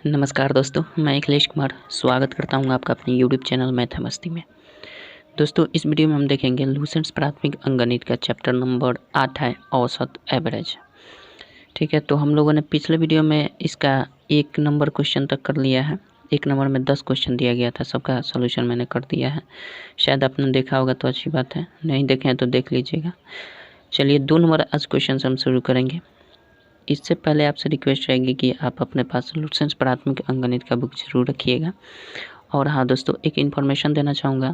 नमस्कार दोस्तों, मैं अखिलेश कुमार स्वागत करता हूं आपका अपने यूट्यूब चैनल मैथ है मस्ती में। दोस्तों, इस वीडियो में हम देखेंगे लूसेंट्स प्राथमिक अंकगणित का चैप्टर नंबर 8 है औसत एवरेज। ठीक है, तो हम लोगों ने पिछले वीडियो में इसका 1 नंबर क्वेश्चन तक कर लिया है। 1 नंबर में 10 क्वेश्चन दिया गया था, सबका सोल्यूशन मैंने कर दिया है। शायद आपने देखा होगा तो अच्छी बात है, नहीं देखे हैं तो देख लीजिएगा। चलिए 2 नंबर आज क्वेश्चन से हम शुरू करेंगे। इससे पहले आपसे रिक्वेस्ट रहेगी कि आप अपने पास लूसेंट्स प्राथमिक अंकगणित का बुक ज़रूर रखिएगा। और हाँ दोस्तों, एक इन्फॉर्मेशन देना चाहूँगा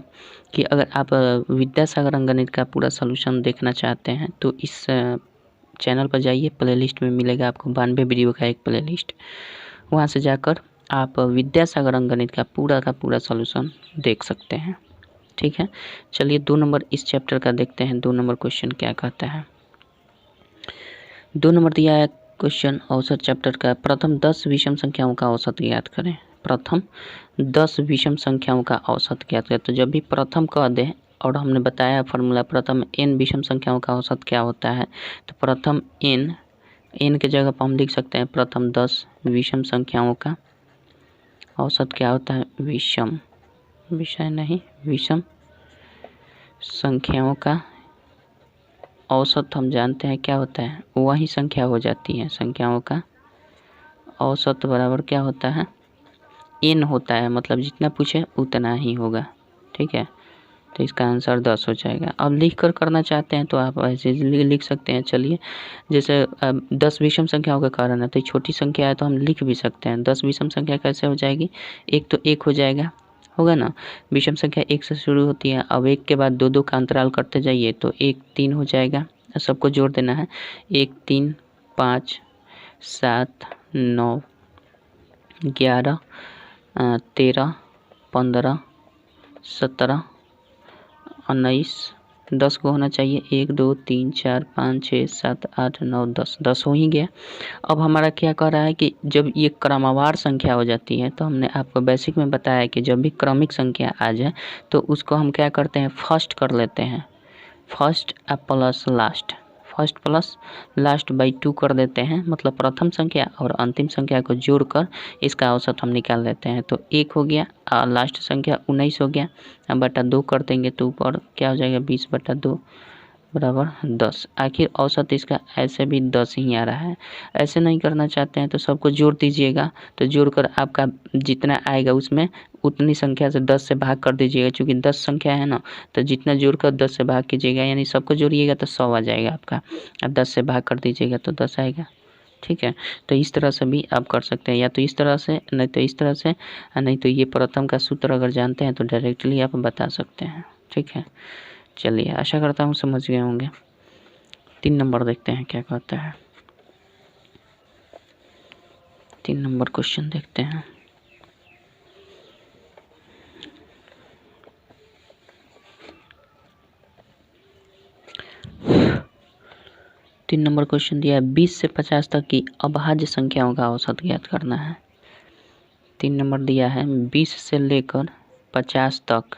कि अगर आप विद्यासागर अंकगणित का पूरा सॉल्यूशन देखना चाहते हैं तो इस चैनल पर जाइए, प्लेलिस्ट में मिलेगा आपको 92 वीडियो का एक प्लेलिस्ट। वहाँ से जाकर आप विद्यासागर अंकगणित का पूरा सॉल्यूशन देख सकते हैं। ठीक है, चलिए 2 नंबर इस चैप्टर का देखते हैं। 2 नंबर क्वेश्चन क्या कहता है। 2 नंबर दिया है क्वेश्चन औसत चैप्टर का, प्रथम 10 विषम संख्याओं का औसत ज्ञात करें। प्रथम 10 विषम संख्याओं का औसत ज्ञात करें। तो जब भी प्रथम कह दें और हमने बताया फॉर्मूला प्रथम n विषम संख्याओं का औसत क्या होता है, तो प्रथम n के जगह पर हम लिख सकते हैं प्रथम 10 विषम संख्याओं का औसत क्या होता है, विषम संख्याओं का औसत हम जानते हैं क्या होता है, वही संख्या हो जाती है। संख्याओं का औसत बराबर क्या होता है, n होता है, मतलब जितना पूछे उतना ही होगा। ठीक है, तो इसका आंसर 10 हो जाएगा। अब लिख कर करना चाहते हैं तो आप ऐसे लिख सकते हैं। चलिए, जैसे 10 विषम संख्याओं का कारण है तो छोटी संख्या है तो हम लिख भी सकते हैं। 10 विषम संख्या कैसे हो जाएगी, एक तो 1 हो जाएगा, होगा ना। विषम संख्या 1 से शुरू होती है। अब 1 के बाद 2 का अंतराल करते जाइए तो 1 3 हो जाएगा। सबको जोड़ देना है, 1 3 5 7 9 11 13 15 17 19 10 को होना चाहिए। 1 2 3 4 5 6 7 8 9 10 हो ही गया। अब हमारा क्या कह रहा है कि जब ये क्रमवार संख्या हो जाती है, तो हमने आपको बेसिक में बताया कि जब भी क्रमिक संख्या आ जाए तो उसको हम क्या करते हैं, फर्स्ट कर लेते हैं। फर्स्ट प्लस लास्ट बाई 2 कर देते हैं, मतलब प्रथम संख्या और अंतिम संख्या को जोड़कर इसका औसत हम निकाल लेते हैं। तो 1 हो गया और लास्ट संख्या 19 हो गया। अब बटा 2 कर देंगे तो ऊपर क्या हो जाएगा, 20/2 बराबर 10। आखिर औसत इसका ऐसे भी 10 ही आ रहा है। ऐसे नहीं करना चाहते हैं तो सबको जोड़ दीजिएगा, तो जोड़कर आपका जितना आएगा उसमें उतनी संख्या से 10 से भाग कर दीजिएगा। क्योंकि 10 संख्या है ना, तो जितना जोड़कर 10 से भाग कीजिएगा, यानी सबको जोड़िएगा तो 100 आ जाएगा आपका। अब 10 से भाग कर दीजिएगा तो 10 आएगा। ठीक है, तो इस तरह से भी आप कर सकते हैं, या तो इस तरह से, नहीं तो इस तरह से, नहीं तो ये प्रथम का सूत्र अगर जानते हैं तो डायरेक्टली आप बता सकते हैं। ठीक है, चलिए आशा करता हूँ समझ गए होंगे। 3 नंबर देखते हैं क्या कहता है। 3 नंबर क्वेश्चन देखते हैं। तीन नंबर क्वेश्चन दिया है, 20 से 50 तक की अभाज्य संख्याओं का औसत ज्ञात करना है। 3 नंबर दिया है 20 से लेकर 50 तक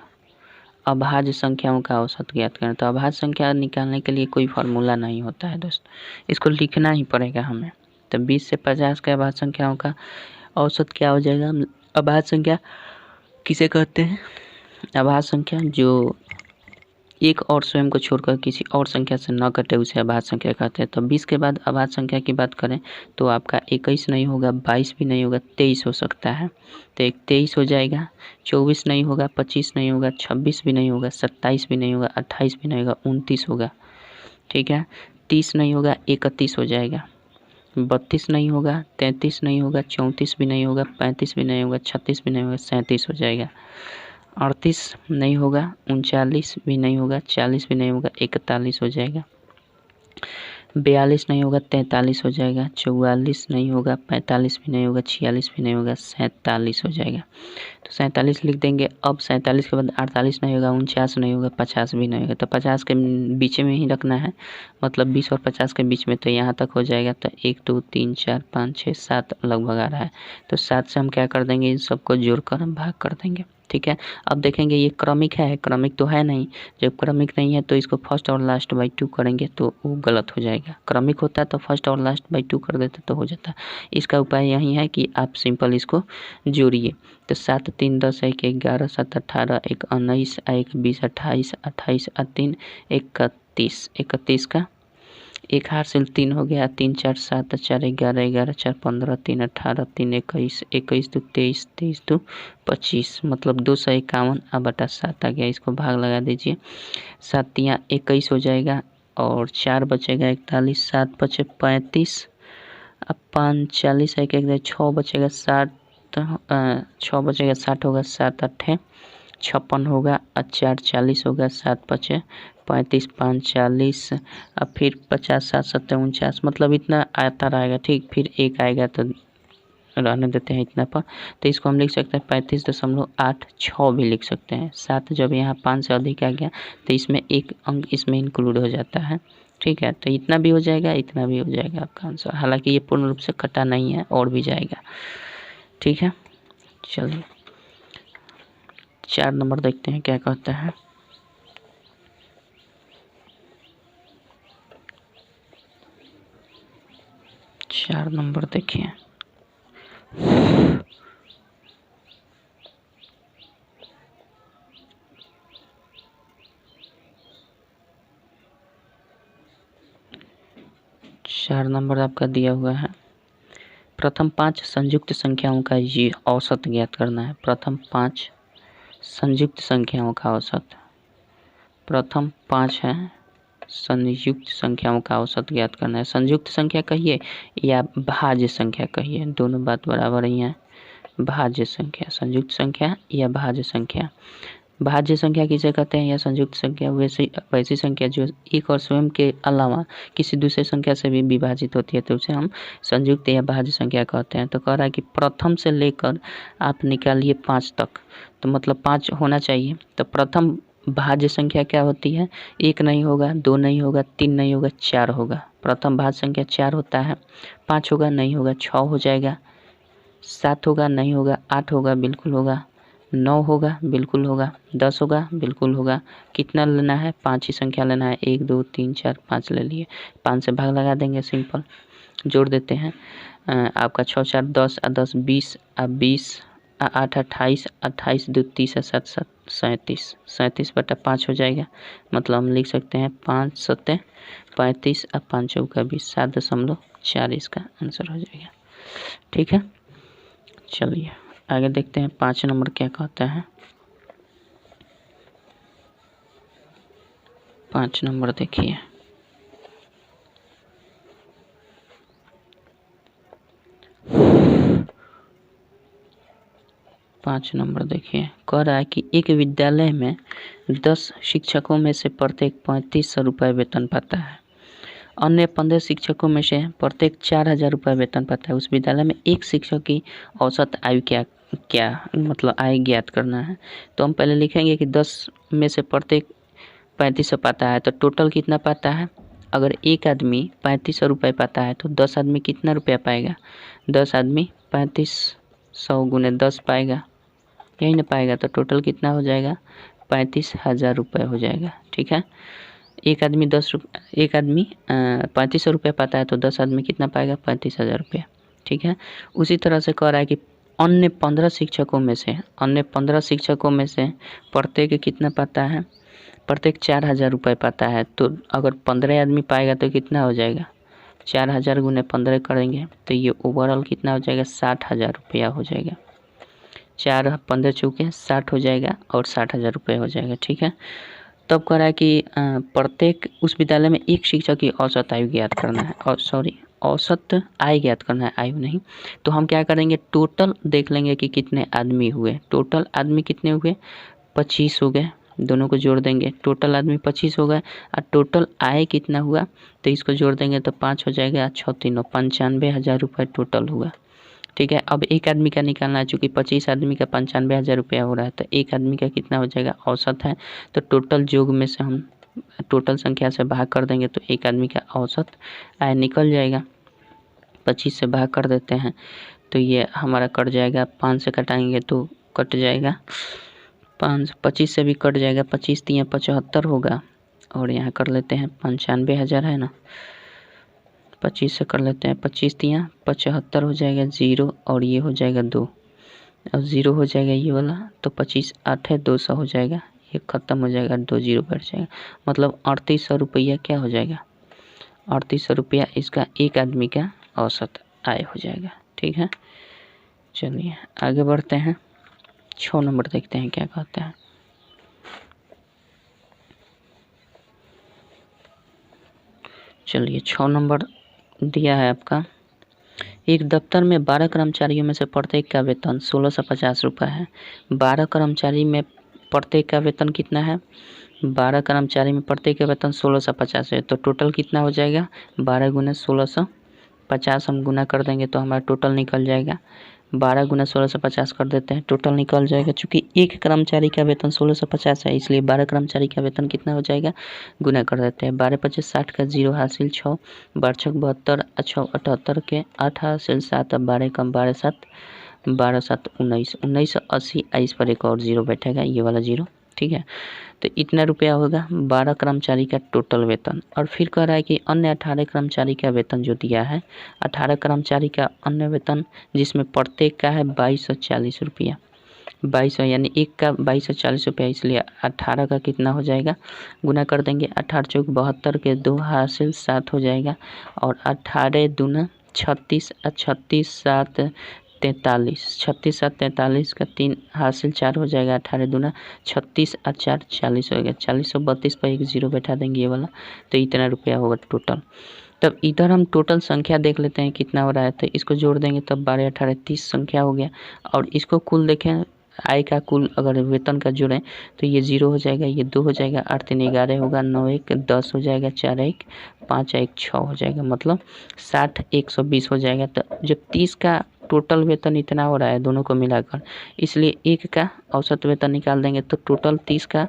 अभाज्य संख्याओं का औसत ज्ञात करना। तो अभाज्य संख्या निकालने के लिए कोई फार्मूला नहीं होता है दोस्त, इसको लिखना ही पड़ेगा हमें। तो 20 से 50 के अभाज्य संख्याओं का औसत क्या हो जाएगा। अभाज्य संख्या किसे कहते हैं, अभाज्य संख्या जो एक और स्वयं को छोड़कर किसी और संख्या से न कटे उसे अभाज्य संख्या कहते हैं। तो 20 के बाद अभाज्य संख्या की बात करें तो आपका 21 नहीं होगा, 22 भी नहीं होगा, 23 हो सकता है। तो एक 23 हो जाएगा, 24 नहीं होगा, 25 नहीं होगा, 26 भी नहीं होगा, 27 भी नहीं होगा, 28 भी नहीं होगा, 29 होगा। ठीक है, 30 नहीं होगा, 31 हो जाएगा, 32 नहीं होगा, 33 नहीं होगा, 34 भी नहीं होगा, 35 भी नहीं होगा, 36 भी नहीं होगा, 37 हो जाएगा, 38 नहीं होगा, 39 भी नहीं होगा, 40 भी नहीं होगा, 41 हो जाएगा, 42 नहीं होगा, 43 हो जाएगा, 44 नहीं होगा, 45 भी नहीं होगा, 46 भी नहीं होगा, 47 हो जाएगा। तो 47 लिख देंगे। अब 47 के बाद 48 नहीं होगा, 49 नहीं होगा, 50 भी नहीं होगा। तो 50 के बीच में ही रखना है, मतलब 20 और 50 के बीच में, तो यहाँ तक हो जाएगा। तो 1 2 3 4 5 6 7 लगभग आ रहा है। तो 7 से हम क्या कर देंगे, इन सबको जोड़कर हम भाग कर देंगे। ठीक है। अब देखेंगे ये क्रमिक है, क्रमिक तो है नहीं। जब क्रमिक नहीं है तो इसको फर्स्ट और लास्ट बाई 2 करेंगे तो वो गलत हो जाएगा। क्रमिक होता है तो फर्स्ट और लास्ट बाई 2 कर देते तो हो जाता। इसका उपाय यही है कि आप सिंपल इसको जोड़िए। तो 7 3 10 1 11 7 18 1 19 1 20 28 28 3 31 31 का 1 हाथ से 3 हो गया, 3 4 7 4 11 11 4 15 3 18 3 21 21 2 23 23 2 25 मतलब 251 अब बटा 7 आ गया। इसको भाग लगा दीजिए, 7 या 21 हो जाएगा और 4 बचेगा 41, 7 बचे 35, अब 5 40 एक 6 बचेगा 60, 6 बचेगा 60 होगा, 7 8 56 होगा, 4 40 होगा, 7 बचे 35 5 40, अब फिर 50 7 7 49 मतलब इतना आता रहेगा। ठीक, फिर 1 आएगा तो रहने देते हैं इतना पर। तो इसको हम लिख सकते हैं 35.86 भी लिख सकते हैं। 7 जब यहाँ 5 से अधिक आ गया तो इसमें एक अंक इसमें इंक्लूड हो जाता है। ठीक है, तो इतना भी हो जाएगा, इतना भी हो जाएगा आपका आंसर। हालांकि ये पूर्ण रूप से कटा नहीं है और भी जाएगा। ठीक है, चलिए 4 नंबर देखते हैं क्या कहता है। चार नंबर देखिए, चार नंबर आपका दिया हुआ है। प्रथम 5 संयुक्त संख्याओं का ये औसत ज्ञात करना है। प्रथम 5 संयुक्त संख्याओं का औसत, प्रथम 5 है संयुक्त संख्याओं का औसत ज्ञात करना है। संयुक्त संख्या कहिए या भाज्य संख्या कहिए, दोनों बात बराबर ही है। भाज्य संख्या, संयुक्त संख्या या भाज्य संख्या। भाज्य संख्या किसे कहते हैं या संयुक्त संख्या वैसी संख्या जो एक और स्वयं के अलावा किसी दूसरे संख्या से भी विभाजित होती है तो उसे हम संयुक्त या भाज्य संख्या कहते हैं। तो कह रहा है कि प्रथम से लेकर आप निकालिए 5 तक, तो मतलब 5 होना चाहिए। तो प्रथम भाज्य संख्या क्या होती है? 1 नहीं होगा, 2 नहीं होगा, 3 नहीं होगा, 4 होगा। प्रथम भाज्य संख्या 4 होता है। 5 होगा, नहीं होगा, 6 हो जाएगा। 7 होगा, नहीं होगा, 8 होगा, बिल्कुल होगा। 9 होगा, बिल्कुल होगा। 10 होगा, बिल्कुल होगा। कितना लेना है? 5 ही संख्या लेना है। 1 2 3 4 5 ले लिए। 5 से भाग लगा देंगे, सिंपल जोड़ देते हैं। आपका 6 4 10 10 20 20 8 28 28 2 30 7 7 37 37/5 हो जाएगा। मतलब हम लिख सकते हैं 5 7 35 और 5 चौका 20 7.4 इसका आंसर हो जाएगा। ठीक है, चलिए आगे देखते हैं 5 नंबर क्या कहता है। 5 नंबर देखिए, पाँच नंबर देखिए, कह रहा है कि एक विद्यालय में 10 शिक्षकों में से प्रत्येक 3500 रुपये वेतन पाता है। अन्य 15 शिक्षकों में से प्रत्येक 4000 रुपये वेतन पाता है। उस विद्यालय में एक शिक्षक की औसत आयु क्या मतलब आय ज्ञात करना है। तो हम पहले लिखेंगे कि 10 में से प्रत्येक 3500 पाता है तो टोटल कितना पाता है। अगर एक आदमी 3500 रुपये पाता है तो 10 आदमी कितना रुपया पाएगा? 10 आदमी 3500 गुने 10 पाएगा, यही ना पाएगा। तो टोटल कितना हो जाएगा? 35,000 रुपये हो जाएगा। ठीक है, एक आदमी 3500 रुपये पाता है तो 10 आदमी कितना पाएगा? 35,000 रुपये। ठीक है, उसी तरह से कह रहा है कि अन्य 15 शिक्षकों में से प्रत्येक कितना पाता है? प्रत्येक 4000 रुपये पाता है। तो अगर 15 आदमी पाएगा तो कितना हो जाएगा? 4000 गुने 15 करेंगे तो ये ओवरऑल कितना हो जाएगा? 60,000 रुपया हो जाएगा। 4 15 चौके 60 हो जाएगा और 60,000 रुपये हो जाएगा। ठीक है, तब कह रहा है कि प्रत्येक उस विद्यालय में एक शिक्षक की औसत आयु ज्ञात करना है। और औसत आय ज्ञात करना है, आयु नहीं। तो हम क्या करेंगे? टोटल देख लेंगे कि कितने आदमी हुए। टोटल आदमी कितने हुए? 25 हो गए। दोनों को जोड़ देंगे, टोटल आदमी 25 हो गए। और टोटल आय कितना हुआ तो इसको जोड़ देंगे तो 5 हो जाएगा। 6 3 95,000 रुपये टोटल हुआ। ठीक है, अब एक आदमी का निकालना है। चूँकि 25 आदमी का 95,000 रुपया हो रहा है तो एक आदमी का कितना हो जाएगा? औसत है तो टोटल योग में से हम टोटल संख्या से भाग कर देंगे तो एक आदमी का औसत आय निकल जाएगा। 25 से भाग कर देते हैं तो ये हमारा कट जाएगा। 5 से कटाएंगे तो कट जाएगा 25 से भी कट जाएगा, 25 तिया 75 होगा और यहाँ कर लेते हैं 95,000 है ना, 25 से कर लेते हैं, 25 तिया 75 हो जाएगा 0 और ये हो जाएगा 2 और 0 हो जाएगा ये वाला, तो 25 8 है 200 हो जाएगा, ये ख़त्म हो जाएगा, 2 0 बैठ जाएगा, मतलब 3800 रुपया क्या हो जाएगा, 3800 रुपया इसका एक आदमी का औसत आय हो जाएगा। ठीक है, चलिए आगे बढ़ते हैं, 6 नंबर देखते हैं क्या कहते हैं। चलिए 6 नंबर दिया है आपका, एक दफ्तर में 12 कर्मचारियों में से प्रत्येक का वेतन 1650 रुपये है। 12 कर्मचारी में प्रत्येक का वेतन कितना है, 12 कर्मचारी में प्रत्येक का वेतन 1650 है, तो टोटल कितना हो जाएगा, 12 गुना 1650 हम गुना कर देंगे तो हमारा टोटल निकल जाएगा, 12 गुना 1650 कर देते हैं, टोटल निकल जाएगा। चूँकि एक कर्मचारी का वेतन 1650 है इसलिए 12 कर्मचारी का वेतन कितना हो जाएगा, गुना कर देते हैं, 12 25 60 का 0 हासिल 6, 12 6 72, 6 78 के 8 हासिल 7, 12 कम 12 7, 12 7 19, 1980 इस पर एक और 0 बैठेगा, ये वाला 0। ठीक है, तो इतना रुपया होगा 12 कर्मचारी का टोटल वेतन। और फिर कह रहा है कि अन्य 18 कर्मचारी का वेतन जो दिया है, 18 कर्मचारी का अन्य वेतन जिसमें प्रत्येक का है 2240 रुपया, 2200 यानी एक का 2240 रुपया, इसलिए 18 का कितना हो जाएगा, गुना कर देंगे, 18 चौक 72 के 2 हासिल 7 हो जाएगा और 18 दूना 36, 36 7 43, 36 7 43 का 3 हासिल 4 हो जाएगा, 18 दूना 36 और 4 40 हो गया, 4032 पर एक 0 बैठा देंगे ये वाला, तो इतना रुपया होगा टोटल। तब इधर हम टोटल संख्या देख लेते हैं कितना हो रहा है, तो इसको जोड़ देंगे तब 12 18 30 संख्या हो गया, और इसको कुल देखें आय का कुल अगर वेतन का जोड़ें तो ये 0 हो जाएगा, ये 2 हो जाएगा, 8 3 11 होगा, 9 1 10 हो जाएगा, 4 1 5 1 6 हो जाएगा, मतलब 60 120 हो जाएगा। तो जब 30 का टोटल वेतन इतना हो रहा है दोनों को मिलाकर, इसलिए एक का औसत वेतन निकाल देंगे तो टोटल 30 का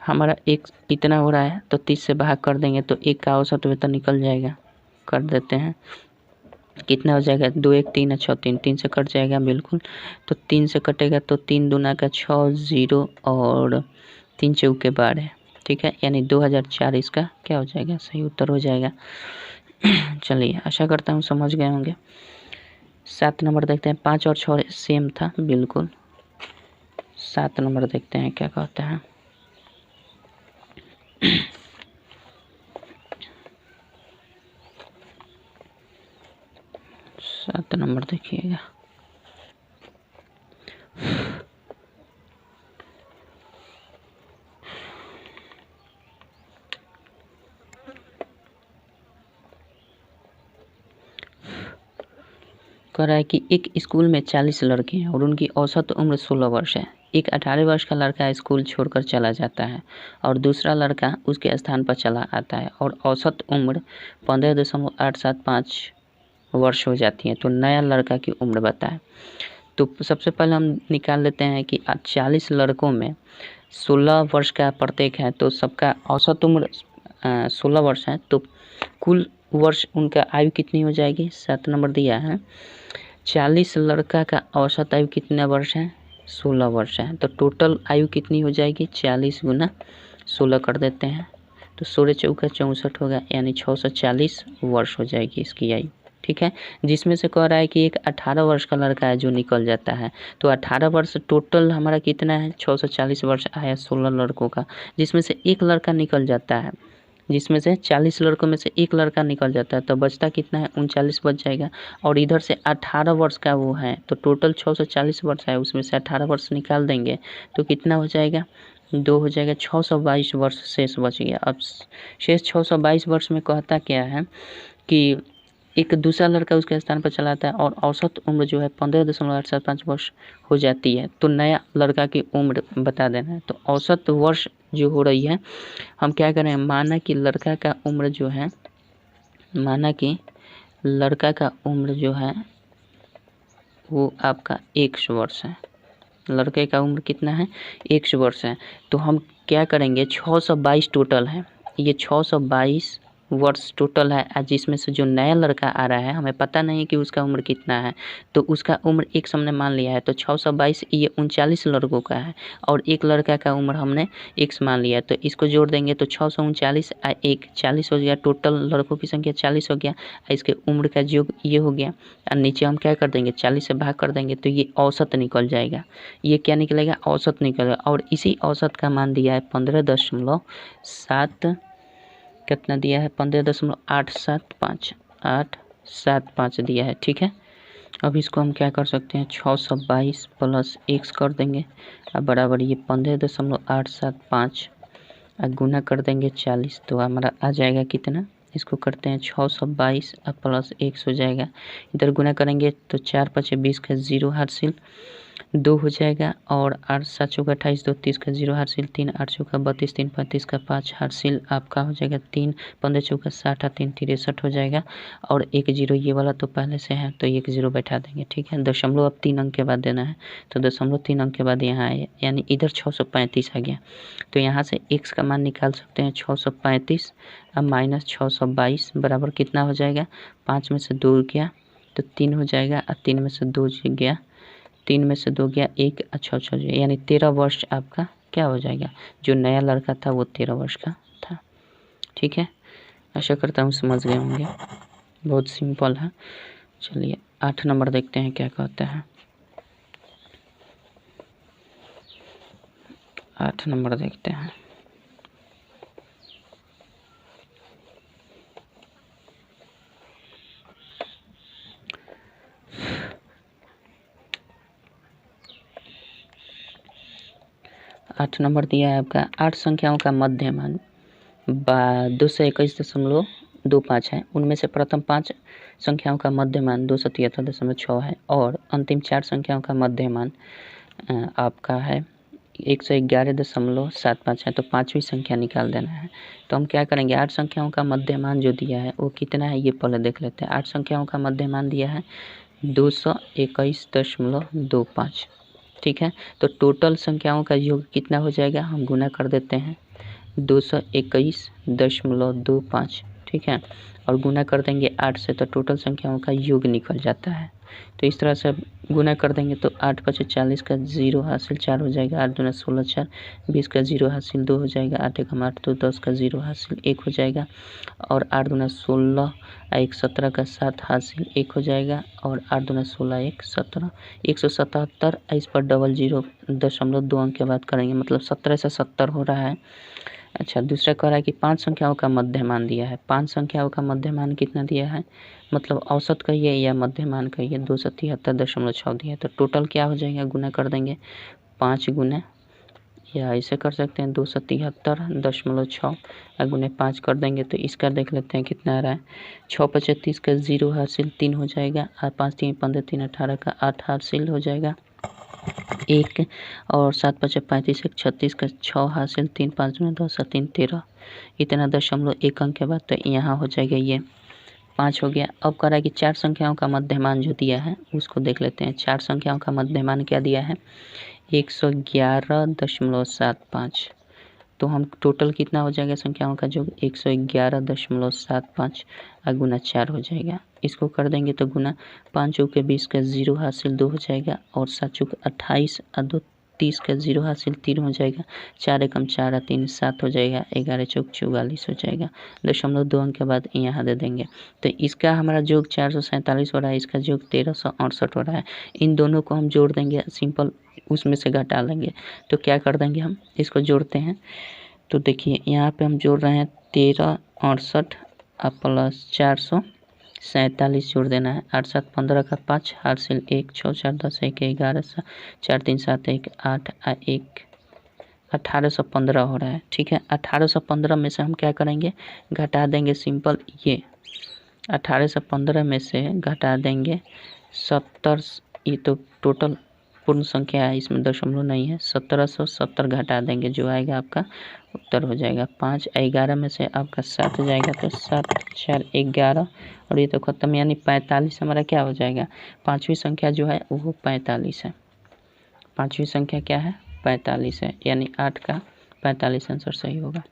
हमारा एक इतना हो रहा है, तो 30 से भाग कर देंगे तो एक का औसत वेतन निकल जाएगा, कर देते हैं कितना हो जाएगा, 2 1 3 6 3, 3 से कट जाएगा बिल्कुल, तो 3 से कटेगा तो 3 दूना का 6 0 और 3 चौके 12, ठीक है, यानी 2004 इसका क्या हो जाएगा, सही उत्तर हो जाएगा। चलिए आशा करता हूँ समझ गए होंगे। 7 नंबर देखते हैं, 5 और 6 सेम था बिल्कुल। 7 नंबर देखते हैं क्या कहता है। 7 नंबर देखिएगा, कह रहा है कि एक स्कूल में 40 लड़के हैं और उनकी औसत उम्र 16 वर्ष है। एक 18 वर्ष का लड़का स्कूल छोड़कर चला जाता है और दूसरा लड़का उसके स्थान पर चला आता है और औसत उम्र 15.875 वर्ष हो जाती है, तो नया लड़का की उम्र बताएं। तो सबसे पहले हम निकाल लेते हैं कि 40 लड़कों में 16 वर्ष का प्रत्येक है, तो सबका औसत उम्र 16 वर्ष है, तो कुल वर्ष उनका आयु कितनी हो जाएगी। 7 नंबर दिया है 40 लड़का का औसत आयु कितना वर्ष है, 16 वर्ष है, तो टोटल आयु कितनी हो जाएगी, 40 गुना 16 कर देते हैं, तो 16 चौका 64 होगा, यानी 640 वर्ष हो जाएगी इसकी आयु। ठीक है, जिसमें से कह रहा है कि एक 18 वर्ष का लड़का है जो निकल जाता है, तो 18 वर्ष टोटल हमारा कितना है, 640 वर्ष आया 16 लड़कों का, जिसमें से एक लड़का निकल जाता है, जिसमें से 40 लड़कों में से एक लड़का निकल जाता है, तो बचता कितना है, 39 बच जाएगा। और इधर से 18 वर्ष का वो है, तो टोटल 640 वर्ष है, उसमें से 18 वर्ष निकाल देंगे तो कितना हो जाएगा, 2 हो जाएगा, 622 वर्ष शेष बच गया। अब शेष 622 वर्ष में कहता क्या है कि एक दूसरा लड़का उसके स्थान पर चलाता है और औसत उम्र जो है 15.875 वर्ष हो जाती है, तो नया लड़का की उम्र बता देना है। तो औसत वर्ष जो हो रही है, हम क्या करें, माना कि लड़का का उम्र जो है, माना कि लड़का का उम्र जो है वो आपका 100 वर्ष है, लड़के का उम्र कितना है, 100 वर्ष है, तो हम क्या करेंगे, 622 टोटल है, ये 622 वर्ष टोटल है, जिसमें से जो नया लड़का आ रहा है हमें पता नहीं कि उसका उम्र कितना है, तो उसका उम्र एक हमने मान लिया है, तो 622 ये 39 लड़कों का है और एक लड़का का उम्र हमने x मान लिया है, तो इसको जोड़ देंगे तो 639 एक 40 हो गया, टोटल लड़कों की संख्या 40 हो गया, इसके उम्र का योग ये हो गया, और नीचे हम क्या कर देंगे 40 से भाग कर देंगे तो ये औसत निकल जाएगा। ये क्या निकलेगा, औसत निकलेगा, और इसी औसत का मान दिया है 15.7 कितना दिया है 15.875 दिया है। ठीक है, अब इसको हम क्या कर सकते हैं 622 प्लस x कर देंगे और बराबर ये 15.875 और गुना कर देंगे 40, तो हमारा आ जाएगा कितना, इसको करते हैं 622 और प्लस x हो जाएगा, इधर गुना करेंगे तो 4 5 20 का 0 हासिल 2 हो जाएगा, और 8 7 चौका 28 2 30 का 0 हासिल 3 8 चौका 32 3 35 का 5 हासिल आपका हो जाएगा 3 15 चौका 60 और 3 63 हो जाएगा, और 1 0 ये वाला तो पहले से है तो 1 0 बैठा देंगे। ठीक है, दशमलव अब 3 अंक के बाद देना है, तो दशमलव 3 अंक के बाद यहाँ आए, यानी इधर 635 आ गया, तो यहाँ से x का मान निकाल सकते हैं 635 अब माइनस 622 बराबर कितना हो जाएगा, 5 में से 2 गया तो 3 हो जाएगा, और 3 में से 2 गया, 3 में से 2 गया 1 अच्छा अच्छा, यानी 13 वर्ष आपका क्या हो जाएगा, जो नया लड़का था वो 13 वर्ष का था। ठीक है, आशा करता हूँ समझ गए होंगे, बहुत सिंपल है। चलिए 8 नंबर देखते हैं क्या कहते हैं। 8 नंबर देखते हैं। आठ नंबर दिया है आपका 8 संख्याओं का मध्यमान 221.25 है, उनमें से प्रथम 5 संख्याओं का मध्यमान 273.6 है और अंतिम 4 संख्याओं का मध्यमान आपका है 111.75 है, तो 5वीं संख्या निकाल देना है। तो हम क्या करेंगे, 8 संख्याओं का मध्यमान जो दिया है वो कितना है ये पहले देख लेते हैं। 8 संख्याओं का मध्यमान दिया है 221.25। ठीक है, तो टोटल संख्याओं का योग कितना हो जाएगा, हम गुना कर देते हैं 221.25। ठीक है, और गुना कर देंगे 8 से, तो टोटल संख्याओं का योग निकल जाता है। तो इस तरह से गुना कर देंगे तो 8 5 40 का 0 हासिल 4 हो जाएगा, 8 दूना 16 4 20 का 0 हासिल 2 हो जाएगा, 8 1 8 2 10 का 0 हासिल 1 हो जाएगा, और 8 दूना 16 1 17 का 7 हासिल 1 हो जाएगा, और 8 दूना 16 1 17 177। इस पर डबल 0 दशमलव 2 अंक के बाद करेंगे, मतलब 17 से 70 हो रहा है। अच्छा, दूसरा कह रहा है कि 5 संख्याओं का मध्यमान दिया है, 5 संख्याओं का मध्यमान कितना दिया है, मतलब औसत कहिए या मध्यमान कहिए, 273.6 दिया है, तो टोटल क्या हो जाएगा, गुना कर देंगे 5 गुने, या ऐसे कर सकते हैं 273.6 गुने 5 कर देंगे, तो इसका देख लेते हैं कितना आ रहा है। 6 35 का 0 हासिल 3 हो जाएगा, और 5 3 15 3 18 का 8 हासिल हो जाएगा 1, और 7 5 35 1 36 का 6 हासिल 3 5 में 10 3 13, इतना 0.1 अंक के बाद तो यहाँ हो जाएगा ये 5 हो गया। अब कह रहा है कि 4 संख्याओं का मध्यमान जो दिया है उसको देख लेते हैं। 4 संख्याओं का मध्यमान क्या दिया है 111.75, तो हम टोटल कितना हो जाएगा संख्याओं का जो 111.75 गुना 4 हो जाएगा। इसको कर देंगे तो गुना 5 चौके 20 का 0 हासिल 2 हो जाएगा, और 7 चौके 28 और 2 30 का 0 हासिल 3 हो जाएगा, 4 एकम 4 और 3 7 हो जाएगा, 11 चौक 44 हो जाएगा, 0.2 अंक के बाद यहाँ दे देंगे। तो इसका हमारा योग 447 हो रहा है, इसका योग 1368 हो रहा है। इन दोनों को हम जोड़ देंगे, सिंपल उसमें से घटा लेंगे, तो क्या कर देंगे हम इसको जोड़ते हैं। तो देखिए यहाँ पे हम जोड़ रहे हैं 1368 प्लस 447 जोड़ देना है, 8 7 15 का 5 हासिल 1 6 4 10 1 11 4 3 7 1 8 1 1815 हो रहा है। ठीक है, 1815 में से हम क्या करेंगे घटा देंगे, सिंपल ये 1815 में से घटा देंगे 70, ये तो टोटल पूर्ण संख्या है, इसमें दशमलव नहीं है, 1770 घटा देंगे, जो आएगा आपका उत्तर हो जाएगा 5। 11 में से आपका 7 जाएगा तो 7 4 11, और ये तो खत्म, यानी 45 हमारा क्या हो जाएगा, 5वीं संख्या जो है वो 45 है। 5वीं संख्या क्या है 45 है, यानी 8 का 45 आंसर सही होगा।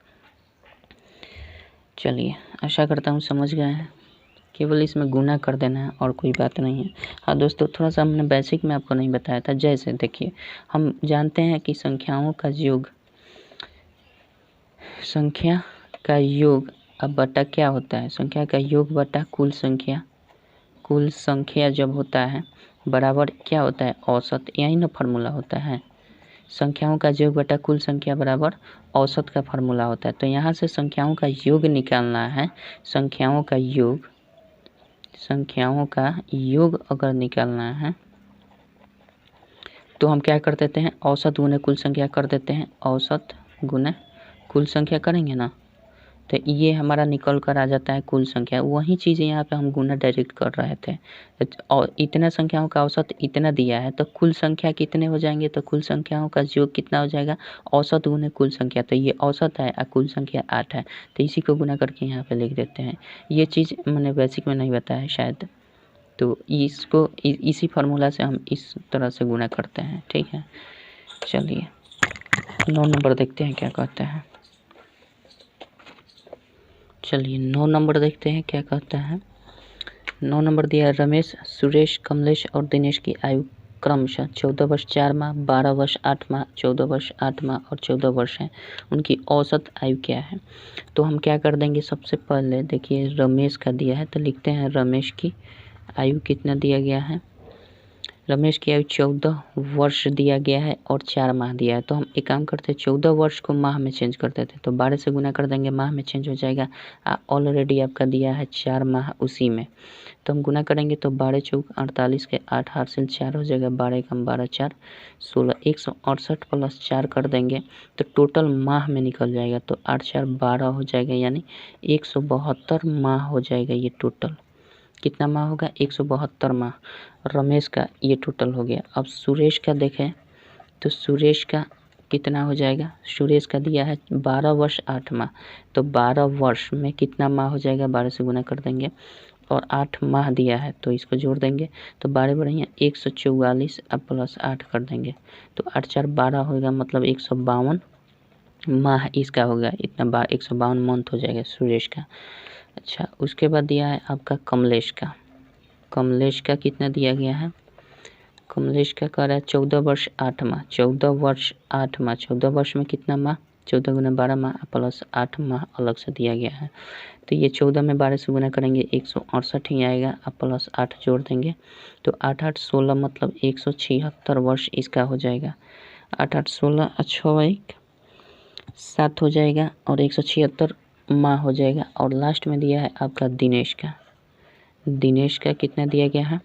चलिए, आशा करता हूँ समझ गए हैं। केवल इसमें गुना कर देना है और कोई बात नहीं है। हाँ दोस्तों, थोड़ा सा हमने बेसिक में आपको नहीं बताया था। जैसे देखिए, हम जानते हैं कि संख्या का योग अब बटा क्या होता है, संख्या का योग बटा कुल संख्या जब होता है बराबर क्या होता है, औसत। यही ना फार्मूला होता है, संख्याओं का योग बटा कुल संख्या बराबर औसत का फार्मूला होता है। तो यहाँ से संख्याओं का योग निकालना है। संख्याओं का योग अगर निकालना है तो हम क्या कर देते हैं, औसत गुने कुल संख्या कर देते हैं। औसत गुने कुल संख्या करेंगे ना, तो ये हमारा निकल कर आ जाता है कुल संख्या। वही चीज़ यहाँ पे हम गुना डायरेक्ट कर रहे थे। और इतना संख्याओं का औसत इतना दिया है, तो कुल संख्या कितने हो जाएंगे, तो कुल संख्याओं का योग कितना हो जाएगा, औसत गुने कुल संख्या। तो ये औसत है और कुल संख्या 8 है, तो इसी को गुना करके यहाँ पे लिख देते हैं। ये चीज़ मैंने बेसिक में नहीं बताया है शायद, तो इसको इसी फार्मूला से हम इस तरह से गुना करते हैं। ठीक है, चलिए 9 नंबर देखते हैं क्या कहते हैं। चलिए 9 नंबर देखते हैं क्या कहता है। 9 नंबर दिया है, रमेश, सुरेश, कमलेश और दिनेश की आयु क्रमशः 14 वर्ष 4 माह, 12 वर्ष 8 माह, 14 वर्ष 8 माह और 14 वर्ष है। उनकी औसत आयु क्या है। तो हम क्या कर देंगे, सबसे पहले देखिए रमेश का दिया है, तो लिखते हैं रमेश की आयु कितना दिया गया है। रमेश की आयु 14 वर्ष दिया गया है और 4 माह दिया है। तो हम एक काम करते हैं, 14 वर्ष को माह में चेंज कर देते हैं, तो 12 से गुना कर देंगे, माह में चेंज हो जाएगा। ऑलरेडी आपका दिया है 4 माह उसी में, तो हम गुना करेंगे तो 12 चौक 48 के 8 हासिल 4 हो जाएगा, 12 कम 12 4 16, 168 प्लस 4 कर देंगे तो टोटल माह में निकल जाएगा। तो 8 4 12 हो जाएगा, यानी 172 माह हो जाएगा। ये टोटल कितना माह होगा, 172 माह रमेश का ये टोटल हो गया। अब सुरेश का देखें तो सुरेश का कितना हो जाएगा, सुरेश का दिया है 12 वर्ष 8 माह, तो 12 वर्ष में कितना माह हो जाएगा, 12 से गुना कर देंगे और 8 माह दिया है तो इसको जोड़ देंगे, तो 12 बढ़िया 144 अब प्लस 8 कर देंगे, तो 8 4 12 होगा, मतलब 152 माह इसका होगा। इतना 152 मंथ हो जाएगा सुरेश का। अच्छा, उसके बाद दिया है आपका कमलेश का कितना दिया गया है, कमलेश का कह रहा है 14 वर्ष 8 माह, 14 वर्ष 8 माह, 14 वर्ष में कितना माह, 14 गुना 12 माह प्लस 8 माह अलग से दिया गया है। तो ये 14 में 12 से गुना करेंगे 168 ही आएगा, अब प्लस 8 जोड़ देंगे तो 8 8 16 मतलब 176 वर्ष इसका हो जाएगा। 8 8 16 अच्छा 7 हो जाएगा और 176 माह हो जाएगा। और लास्ट में दिया है आपका दिनेश का कितना दिया गया है,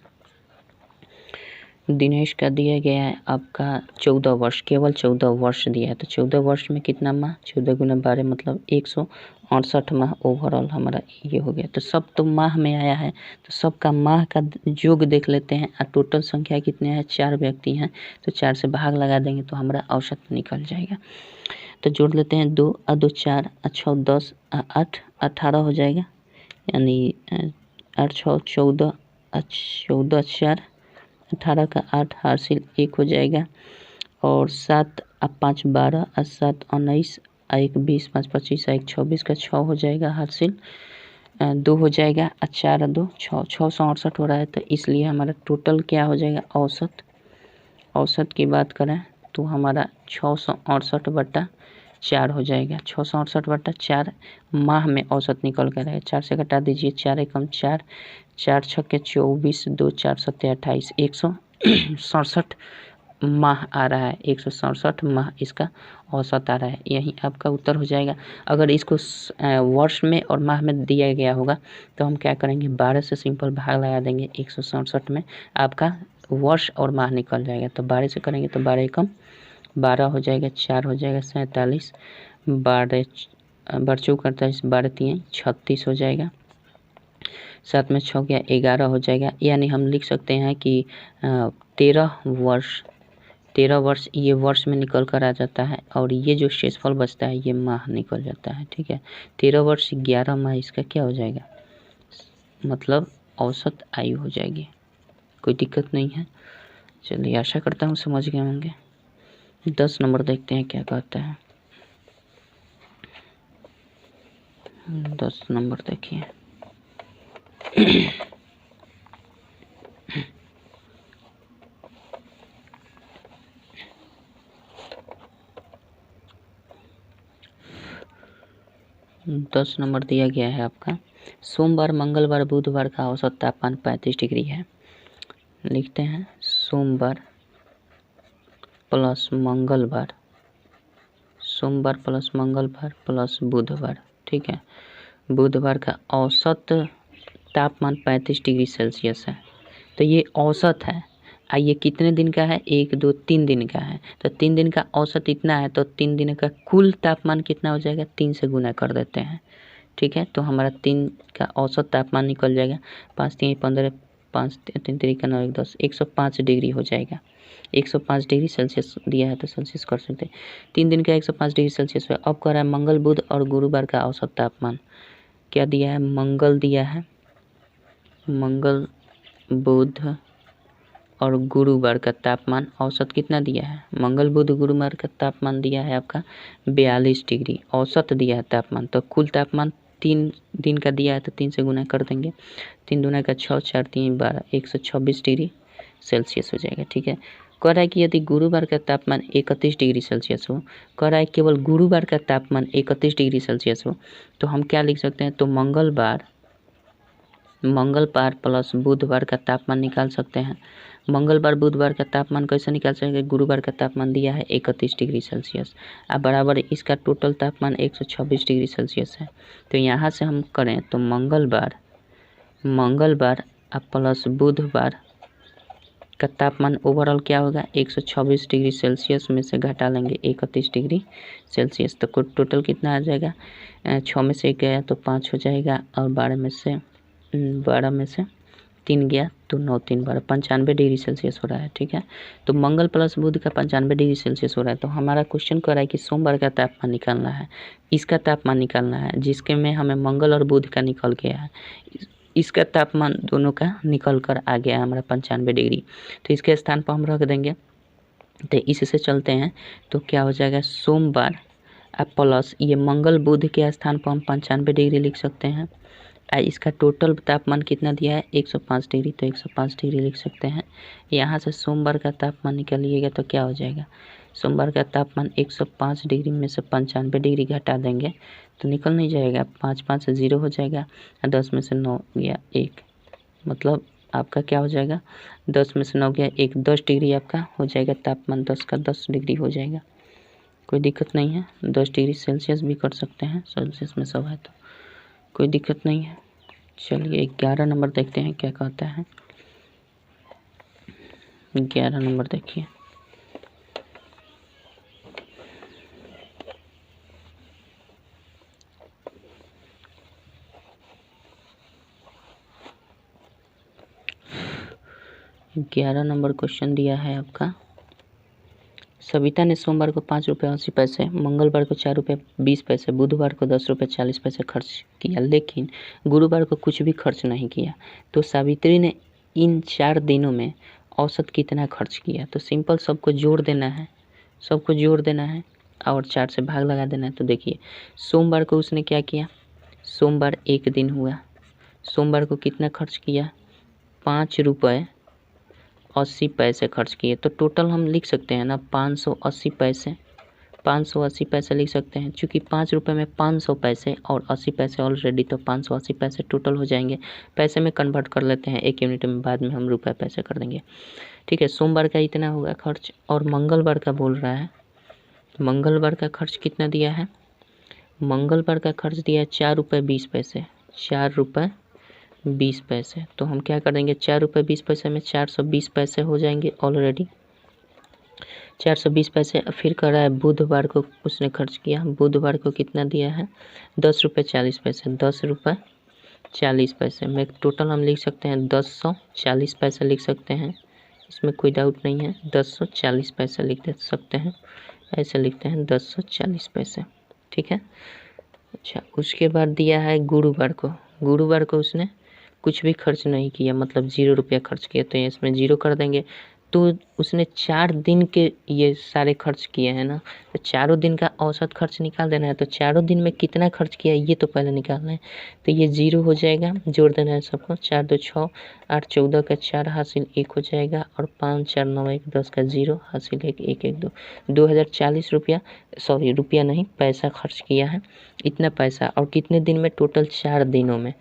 दिनेश का दिया गया है आपका 14 वर्ष, केवल 14 वर्ष दिया है। तो 14 वर्ष में कितना माह, 14 गुना 12 मतलब 168 माह ओवरऑल हमारा ये हो गया। तो सब तो माह में आया है, तो सबका माह का योग देख लेते हैं। और टोटल संख्या कितने हैं, 4 व्यक्ति हैं, तो 4 से भाग लगा देंगे तो हमारा औसत निकल जाएगा। तो जोड़ लेते हैं 2 और 2 4 6 10 8 18 हो जाएगा, यानी 8 6 14 14 4 18 का 8 हासिल 1 हो जाएगा और 7 अब 5 12 और 7 19 1 20 5 25 1 26 का 6 हो जाएगा हासिल 2 हो जाएगा और 4 2 6 668 हो रहा है। तो इसलिए हमारा टोटल क्या हो जाएगा, औसत की बात करें तो हमारा 668/4 हो जाएगा। 668/4 माह में औसत निकल कर आएगा। 4 से घटा दीजिए, 4 एकम 4 4 छक्के 24 2 4 7 28 167 माह आ रहा है, 167 माह इसका औसत आ रहा है। यही आपका उत्तर हो जाएगा। अगर इसको वर्ष में और माह में दिया गया होगा तो हम क्या करेंगे, 12 से सिंपल भाग लगा देंगे, 167 में आपका वर्ष और माह निकल जाएगा। तो 12 से करेंगे तो 12 एकम 12 हो जाएगा, 4 हो जाएगा 47, 12 चौक 48, 12 3 36 हो जाएगा, 7 में 6 गया 11 हो जाएगा। यानी हम लिख सकते हैं कि 13 वर्ष ये वर्ष में निकल कर आ जाता है और ये जो शेषफल बचता है ये माह निकल जाता है। ठीक है, 13 वर्ष 11 माह इसका क्या हो जाएगा, मतलब औसत आयु हो जाएगी। कोई दिक्कत नहीं है। चलिए, आशा करता हूँ समझ गए होंगे। 10 नंबर देखते हैं क्या कहता है। 10 नंबर देखिए। दस नंबर दिया गया है आपका, सोमवार मंगलवार बुधवार का औसत तापमान 35 डिग्री है। लिखते हैं सोमवार प्लस मंगलवार, सोमवार प्लस मंगलवार प्लस बुधवार, ठीक है। बुधवार का औसत तापमान 35 डिग्री सेल्सियस है। तो ये औसत है। ये कितने दिन का है? 1 2 3 दिन का है। तो 3 दिन का औसत इतना है, तो 3 दिन का कुल तापमान कितना हो जाएगा? 3 से गुना कर देते हैं, ठीक है। तो हमारा 3 का औसत तापमान निकल जाएगा 5 3 15 5 3 3 का 9 1 10 105 डिग्री हो जाएगा। 105 डिग्री सेल्सियस दिया है तो सेल्सियस कर सकते हैं। 3 दिन का 105 डिग्री सेल्सियस है। अब कह रहा है मंगल बुध और गुरुवार का औसत तापमान क्या दिया है? मंगल दिया है, मंगल बुध और गुरुवार का तापमान औसत कितना दिया है? मंगल बुध गुरुवार का तापमान दिया है आपका 42 डिग्री औसत दिया है तापमान। तो कुल तापमान 3 दिन का दिया है तो 3 से गुना कर देंगे। 3 दूना का 6 4 3 12 126 डिग्री सेल्सियस हो जाएगा, ठीक है। कह रहा है कि यदि गुरुवार का तापमान 31 डिग्री सेल्सियस हो, कह रहा है केवल गुरुवार का तापमान 31 डिग्री सेल्सियस हो, तो हम क्या लिख सकते हैं? तो मंगलवार प्लस बुधवार का तापमान निकाल सकते हैं। मंगलवार बुधवार का तापमान कैसे निकाल सकते? गुरुवार का तापमान दिया है 31 डिग्री सेल्सियस, अब बराबर इसका टोटल तापमान 126 डिग्री सेल्सियस है। तो यहाँ से हम करें तो मंगलवार प्लस बुधवार का तापमान ओवरऑल क्या होगा? 126 डिग्री सेल्सियस में से घटा लेंगे 31 डिग्री सेल्सियस, तो कुल टोटल कितना आ जाएगा? 6 में से 1 गया तो 5 हो जाएगा, और 12 में से 3 गया तो 9 3 12 95 डिग्री सेल्सियस हो रहा है, ठीक है। तो मंगल प्लस बुध का 95 डिग्री सेल्सियस हो रहा है। तो हमारा क्वेश्चन कर रहा है कि सोमवार का तापमान निकालना है, इसका तापमान निकालना है, जिसके में हमें मंगल और बुध का निकल गया है। इसका तापमान दोनों का निकल कर आ गया है हमारा 95 डिग्री, तो इसके स्थान पर हम रख देंगे। तो इससे चलते हैं तो क्या हो जाएगा? सोमवार प्लस ये मंगल बुध के स्थान पर हम 95 डिग्री लिख सकते हैं। इसका टोटल तापमान कितना दिया है? 105 डिग्री, तो 105 डिग्री लिख सकते हैं। यहाँ से सोमवार का तापमान निकालिएगा तो क्या हो जाएगा? सोमवार का तापमान 105 डिग्री में से 95 डिग्री घटा देंगे तो निकल नहीं जाएगा, 5 5 से 0 हो जाएगा, 10 में से 9 गया 1, मतलब आपका क्या हो जाएगा? 10 में से 9 गया 1, 10 डिग्री आपका हो जाएगा तापमान, 10 का 10 डिग्री हो जाएगा। कोई दिक्कत नहीं है, 10 डिग्री सेल्सियस भी कर सकते हैं, सेल्सियस में सब है तो कोई दिक्कत नहीं है। चलिए 11 नंबर देखते हैं क्या कहता है। 11 नंबर देखिए। ग्यारह नंबर क्वेश्चन दिया है आपका, सविता ने सोमवार को 5 रुपये 80 पैसे, मंगलवार को 4 रुपये 20 पैसे, बुधवार को 10 रुपये 40 पैसे खर्च किया, लेकिन गुरुवार को कुछ भी खर्च नहीं किया। तो सावित्री ने इन 4 दिनों में औसत कितना खर्च किया? तो सिंपल सबको जोड़ देना है, सबको जोड़ देना है और 4 से भाग लगा देना है। तो देखिए सोमवार को उसने क्या किया? सोमवार एक दिन हुआ, सोमवार को कितना खर्च किया? 5 रुपये 80 पैसे खर्च किए। तो टोटल हम लिख सकते हैं ना 580 पैसे, 580 पैसे लिख सकते हैं। चूँकि 5 रुपये में 500 पैसे और 80 पैसे ऑलरेडी, तो 580 पैसे टोटल हो जाएंगे। पैसे में कन्वर्ट कर लेते हैं 1 यूनिट में, बाद में हम रुपये पैसे कर देंगे, ठीक है। सोमवार का इतना होगा खर्च, और मंगलवार का बोल रहा है, मंगलवार का खर्च कितना दिया है? मंगलवार का खर्च दिया है 4 रुपये 20 पैसे, 4 रुपये 20 पैसे। तो हम क्या कर देंगे? 4 रुपये 20 पैसे में 420 पैसे हो जाएंगे ऑलरेडी, 420 पैसे। फिर कर रहा है बुधवार को उसने खर्च किया, बुधवार को कितना दिया है? 10 रुपये 40 पैसे, 10 रुपये 40 पैसे में टोटल हम लिख सकते हैं 1040 पैसे लिख सकते हैं, इसमें कोई डाउट नहीं है। 1040 पैसे लिख दे सकते हैं, ऐसे लिखते हैं 1040 पैसे, ठीक है। अच्छा, उसके बाद दिया है गुरुवार को, गुरुवार को उसने कुछ भी खर्च नहीं किया, मतलब 0 रुपया खर्च किया, तो इसमें 0 कर देंगे। तो उसने 4 दिन के ये सारे खर्च किए हैं ना, तो चारों दिन का औसत खर्च निकाल देना है। तो चारों दिन में कितना खर्च किया ये तो पहले निकालना है। तो ये 0 हो जाएगा, जोड़ देना है सबको। 4 2 6, 8 14 का 4 हासिल 1 हो जाएगा, और 5 4 9 1 10 का 0 हासिल 1 1 1 2, 2040 रुपया, सॉरी रुपया नहीं पैसा खर्च किया है। इतना पैसा, और कितने दिन में? टोटल 4 दिनों में।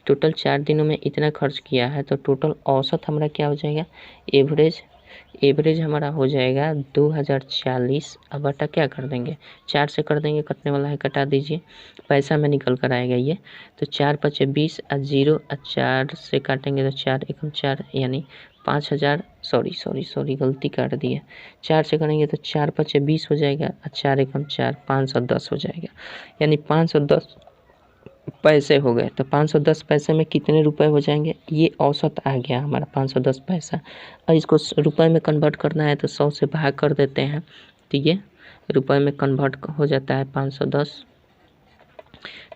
टोटल 4 दिनों में इतना खर्च किया है, तो टोटल औसत हमारा क्या हो जाएगा? एवरेज हमारा हो जाएगा 2040। अब बटा क्या कर देंगे? 4 से कर देंगे, कटने वाला है कटा दीजिए, पैसा में निकल कर आएगा ये। तो 4 5 20 और 0 और 4 से काटेंगे तो 4 एकम 4 यानी 5000, सॉरी गलती काट दिए। 4 से करेंगे तो 4 5 20 हो जाएगा, और 4 एकम 4 510 हो जाएगा, यानी 510 पैसे हो गए। तो 510 पैसे में कितने रुपए हो जाएंगे? ये औसत आ गया हमारा 510 पैसा। और इसको रुपए में कन्वर्ट करना है तो 100 से भाग कर देते हैं, तो ये रुपए में कन्वर्ट हो जाता है 510।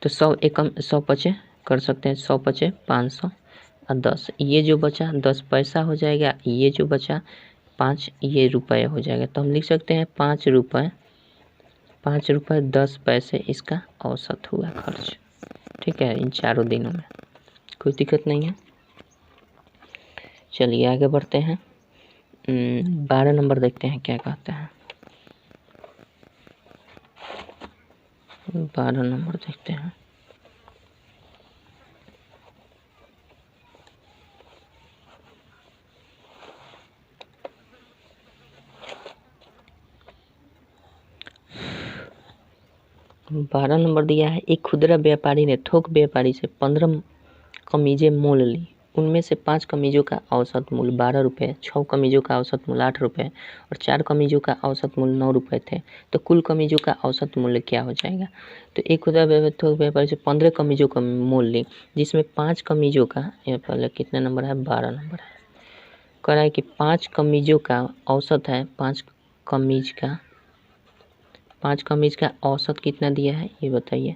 तो 100 एकम 100 पचे कर सकते हैं, 100 पचे 500 और 10, ये जो बचा 10 पैसा हो जाएगा, ये जो बचा 5 ये रुपये हो जाएगा। तो हम लिख सकते हैं 5 रुपये 10 पैसे इसका औसत हुआ खर्च। ठीक है, इन चारों दिनों में कोई दिक्कत नहीं है। चलिए आगे बढ़ते हैं। 12 नंबर देखते हैं क्या कहते हैं। 12 नंबर देखते हैं। बारह नंबर दिया है, एक खुदरा व्यापारी ने थोक व्यापारी से 15 कमीजें मोल ली। उनमें से 5 कमीजों का औसत मूल्य 12 रुपये, 6 कमीजों का औसत मूल्य 8 रुपये और 4 कमीजों का औसत मूल्य 9 रुपये थे। तो कुल कमीजों का औसत मूल्य क्या हो जाएगा? तो एक खुदरा थोक व्यापारी से 15 कमीजों का मोल ली, जिसमें 5 कमीजों का, यह पहले कितने नंबर है? 12 नंबर है। कह रहा है कि 5 कमीजों का औसत है, 5 कमीज का औसत कितना दिया है ये बताइए।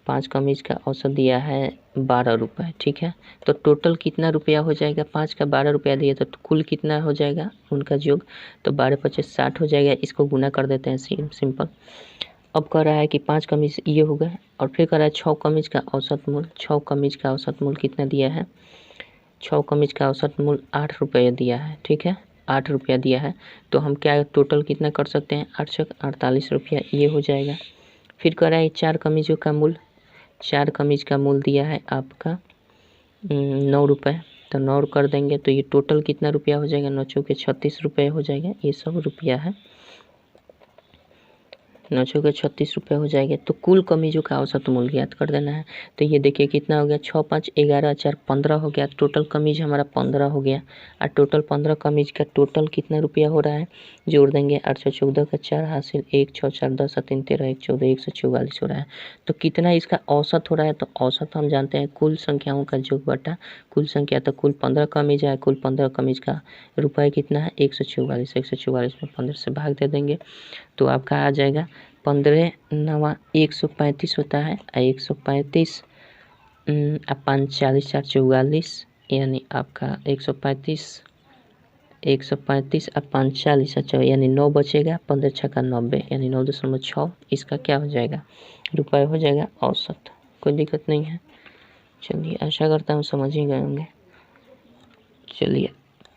5 कमीज का औसत दिया है 12 रुपये। ठीक है, तो टोटल कितना रुपया हो जाएगा? 5 का 12 रुपया दिया, तो कुल कितना हो जाएगा उनका योग? तो 12 25 60 हो जाएगा। इसको गुना कर देते हैं सिंपल। अब कह रहा है कि 5 कमीज ये हो गए, और फिर कह रहा है 6 कमीज का औसत मूल्य। 6 कमीज का औसत मूल्य कितना दिया है? 6 कमीज का औसत मूल्य 8 रुपये दिया है। ठीक है, 8 रुपया दिया है। तो हम क्या टोटल कितना कर सकते हैं? 8 छक 48 रुपया ये हो जाएगा। फिर कह रहा है 4 कमीजों का मूल्य। 4 कमीज का मूल्य दिया है आपका 9 रुपये। तो 9 कर देंगे तो ये टोटल कितना रुपया हो जाएगा? 9 चौके 36 रुपये हो जाएगा। ये सब रुपया है, 9 चौके 36 रुपये हो जाएगा। तो कुल कमीजों का औसत मूल्य ज्ञात कर देना है। तो ये देखिए कितना हो गया? 6 5 11 4 15 हो गया। टोटल कमीज हमारा 15 हो गया, और टोटल 15 कमीज का टोटल कितना रुपया हो रहा है? जोड़ देंगे, 8 6 14 का 4 हासिल 1 6 4 10 3 13 1 14 144 हो रहा है। तो कितना इसका औसत हो रहा है? तो औसत हम जानते हैं कुल संख्याओं का योग बटा कुल संख्या। तो कुल 15 कमीज है, कुल 15 कमीज का रुपये कितना है? 144। 144 में 15 से भाग दे देंगे तो आपका आ जाएगा 15 9 135 होता है, 135 5 40 4 44, यानी आपका 135 और 5 40 अच्छा, यानी 9 बचेगा। 15 छक्का 90 यानी 9.6 इसका क्या हो जाएगा? रुपये हो जाएगा औसत। कोई दिक्कत नहीं है। चलिए आशा करता हूँ समझ ही गए होंगे। चलिए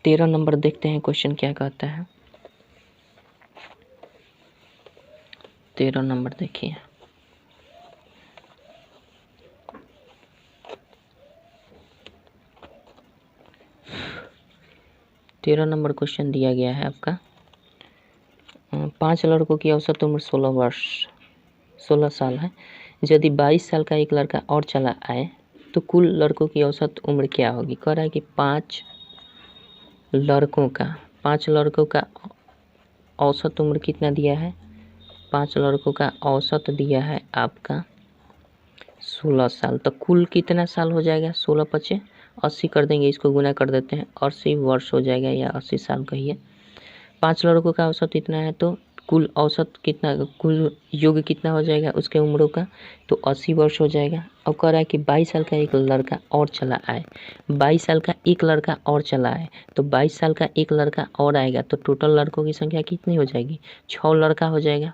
13 नंबर देखते हैं क्वेश्चन क्या कहता है। 13 नंबर देखिए। तेरह नंबर क्वेश्चन दिया गया है आपका। 5 लड़कों की औसत उम्र 16 साल है। यदि 22 साल का एक लड़का और चला आए तो कुल लड़कों की औसत उम्र क्या होगी? कह रहा है कि 5 लड़कों का औसत उम्र कितना दिया है? 5 लड़कों का औसत दिया है आपका 16 साल। तो कुल कितना साल हो जाएगा? 16 पचे 80 कर देंगे, इसको गुना कर देते हैं, 80 वर्ष हो जाएगा, या 80 साल कहिए। 5 लड़कों का औसत इतना है, तो कुल औसत कितना, कुल योग कितना हो जाएगा उसके उम्रों का, तो 80 वर्ष हो जाएगा। अब कह रहा है कि 22 साल का एक लड़का और चला आए, 22 साल का एक लड़का और चला आए, तो 22 साल का एक लड़का और आएगा तो टोटल लड़कों की संख्या कितनी हो जाएगी, 6 लड़का हो जाएगा,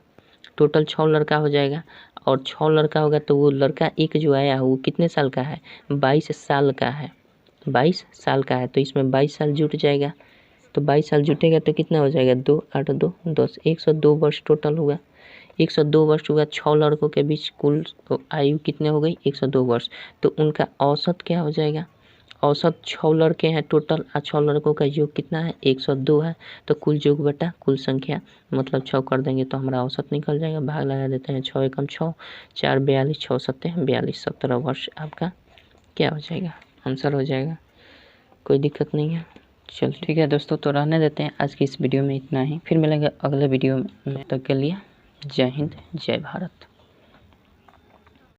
टोटल 6 लड़का हो जाएगा। और 6 लड़का होगा तो वो लड़का एक जो आया है वो कितने साल का है, 22 साल का है, 22 साल का है, तो इसमें 22 साल जुट जाएगा। तो 22 साल जुटेगा तो कितना हो जाएगा, 2 8 2 10, 102 वर्ष टोटल हुआ। 102 वर्ष हुआ, 6 लड़कों के बीच कुल आयु कितने हो गई, 102 वर्ष। तो उनका औसत क्या हो जाएगा, औसत 6 लड़के हैं टोटल और 6 लड़कों का योग कितना है, 102 है। तो कुल योग बटा कुल संख्या, मतलब 6 कर देंगे तो हमारा औसत निकल जाएगा। भाग लगा देते हैं, 6 एकम 6, 4 42, 6 सत्ते 42, 17 वर्ष आपका क्या हो जाएगा, आंसर हो जाएगा। कोई दिक्कत नहीं है। चल ठीक है दोस्तों, तो रहने देते हैं आज की इस वीडियो में इतना ही, फिर मिलेंगे अगले वीडियो में। तब तक के लिए जय हिंद, जय भारत।